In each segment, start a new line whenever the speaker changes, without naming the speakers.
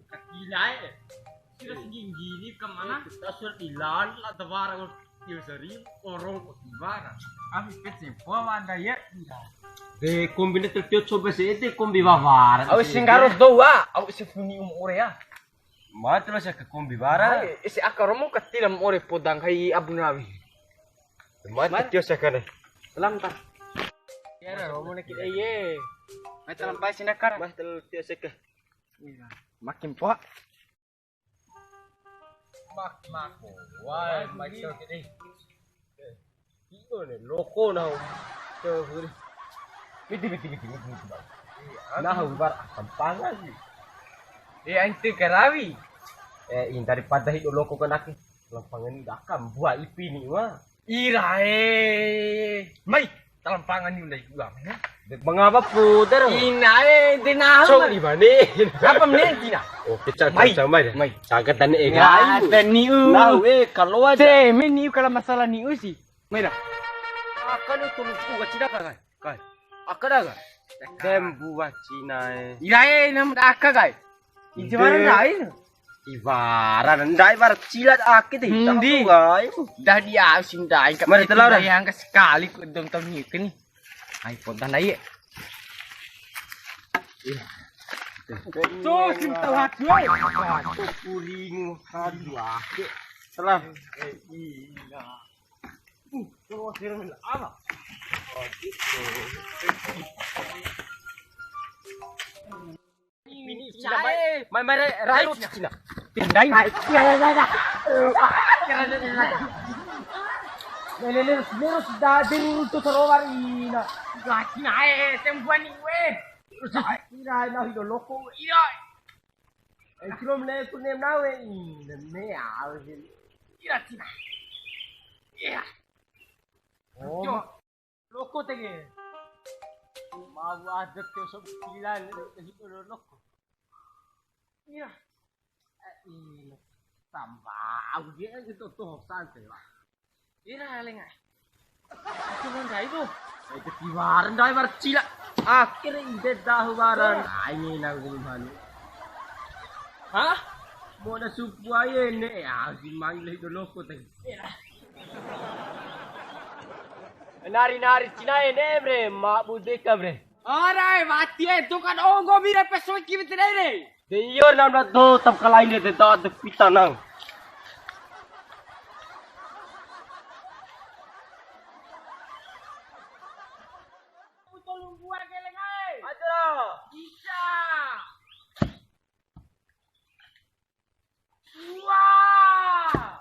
Gila ya. Sudah segini gini kemana? Kita sudah dilan lah tebarang usari orang kutibara. Abi kecil, wanda ya. De kombine tertiut coba sih itu kombi bawara.
Awi singgarot doa, awi sifuni umure ya.
Mati lah ke kombi bara.
Isi akaromo katilam ore podang kai Abu Nabi.
Mati tios sekane.
Lamtar. Ya romo nak ye. Mai talampai sinakar.
Mas tel tios sek.
Makin poa.
Mak. Wah, macam ni. Iko ne loko na. Tuh. Biti. Nah, bar kampangan sih.
Ente karawi.
Ini daripada hidup loko kan aku. Lampangan ini dakam buat ipi ni mah.
Irae. Mai, talampangan ni udah gua.
Mengapa puder?
Inae dinah.
Cok di mana?
Apa menit tina?
Oh, kecak mai.
Mai.
Sangat tani
Ya, taniu.
Nah, kalau aja.
Te, meniu kalau masalah niu sih. Mai dah.
Akan itu lu kecil kan? Kan. Akan ada. Tembu Cina.
Irae nam akka gai. Ijaran lain.
Ibaran ndai bar cilat akit itu.
Ndi. Dah dia asim dai.
Mari telau dah.
Yang sekali ku dong tam ni ke ni. Ai pontan dai. Tuh cinta hati.
Tuh puling hadu akit. Salah. Ina. Tuh sirmin apa? Oh gitu. Ini Cina mai rayu Cina.
Pindai. Lele sudah dirutu terowar ina. Cina tempuan ni we. Ira na hido loko. Ira. Kilo mle kunem nawe ina me awil. Ira Cina. Iya. Oh. Loko tege. Mau adat ke sob kilan hido loko. Iya. Ini tambah dia gitu tuh santai lah. Ira lengai. Itu mana itu? Itu kiwaran dah bercila. Akhirnya ide dah waran. Ini nang gimana? Hah? Mau ada supu aja ni. Ya, si manggil itu loko tadi. Nari Cina ini bre, mak budek bre. Alright, mati itu kan ongo mira pessoa que me treine.
Dia nama tu tak kalai ni tak ada pita nang.
Tolong buat kelengai.
Ada.
Bisa. Wah.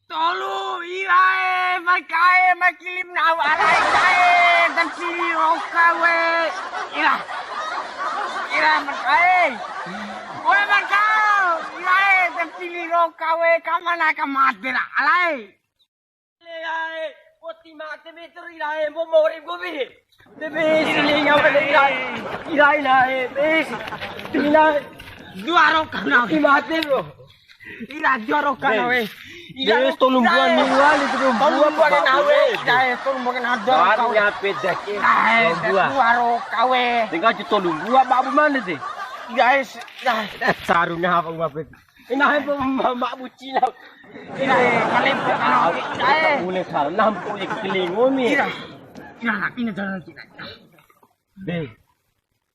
Tolong irae makai makilim naw alai dae dan sini rokawe. Ira makai. Oi makau. Irae dan sini rokawe kamana kamadera alai.
Irae poti mate meter irae mo mori gobi. Debe sini yang ada irae irae bes. Tina
Dua rokana.
mate bro.
Ira dua rokana we.
Yes, tolong buat mingguan itu
Tolong buat nawe. Irae tolong buat nado.
Baru nyampe dake.
Dua rokawe.
Tinggal tolong buat babu mana sih?
Guys,
Sarunya apa ngapet? Ini apa mak bucina?
kalian
Boleh salah nampu yang kelingo mi.
ini jalan kita.
Be,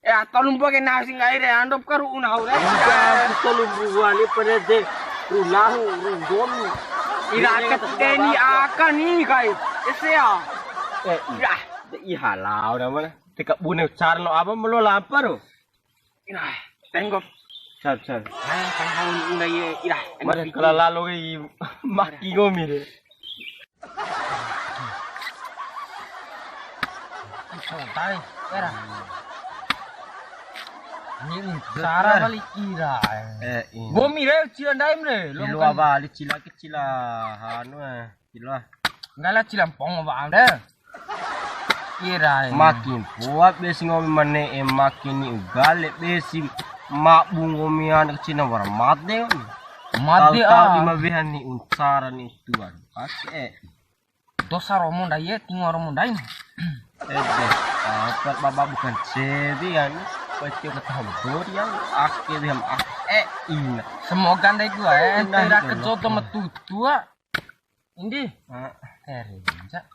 Ya, tolong buat nasi ngaire, andop karu unau deh.
tolong buat ni pada de rulahu rungom.
Ira keteni akan ni guys. Ese ya.
Ira, ihalau nama. Tekak bunuh carno apa melo lapar?
Ira, tengok.
Car.
Tahun unda ye ira.
Mari kalau lalu ke maki ngomi de.
Tai, era. Ni cara balik ira.
Ini.
Gomi re cilan daim re.
Lu apa? Cila kecil anu cila.
Ngala cilan pong ba ande. Ira.
Makin buat besi ngomi mana makin ni ugale besi mak bungomian kecil war mate.
Mati
Tahu di mabihan ni uncara ni tuan. Pakai.
Dosa romo ndaye tingo romo ndaim.
Apa baba bukan sebi kan?
Pasti ketambur ya akhir ham in.
Semoga ndai gua entera
Nah,
kejoto metu tua. Indi.
Erinja.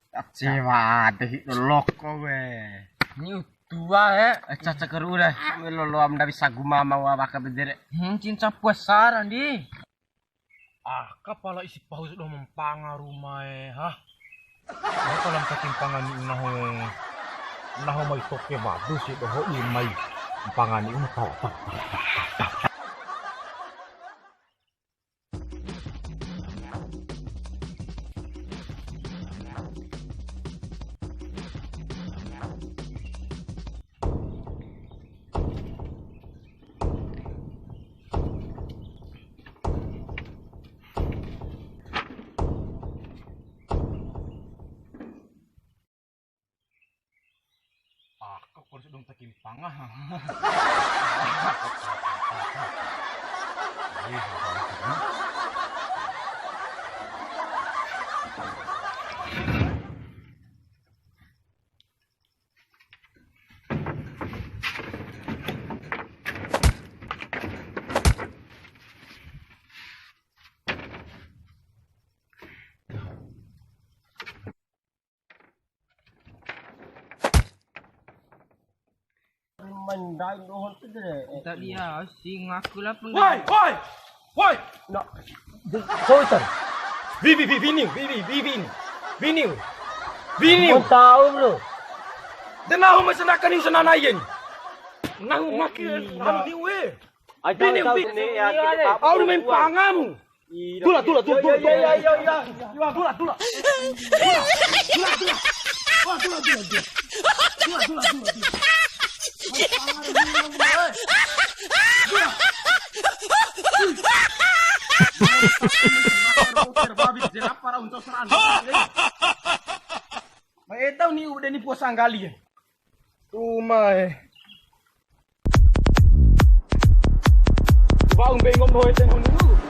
Kecewa deh itu loko we.
Ni tua
Caca keru dah. Melo lo am dari sagu mama wa baka bedere.
cinta puasar Andi.
Kapala isi paus sudah mempangaruh mae, hah? Kalau ketimpangan ini naho mai toke bagus itu ho mai pangan ini tahu. Kalau sudah ketimpangan.
Mandai dohon tu deh.
Tak dia sing aku lah pun.
Woi!
No. Soiter.
Vini.
Kau tahu bro.
Dan nahu masanakan yung sananayin. Nahu makin hamdi we.
Bini.
Aku main pangamu. Tula. May tahu ni udah ni puasa kali. Umay. Coba bengong hoy ten hono.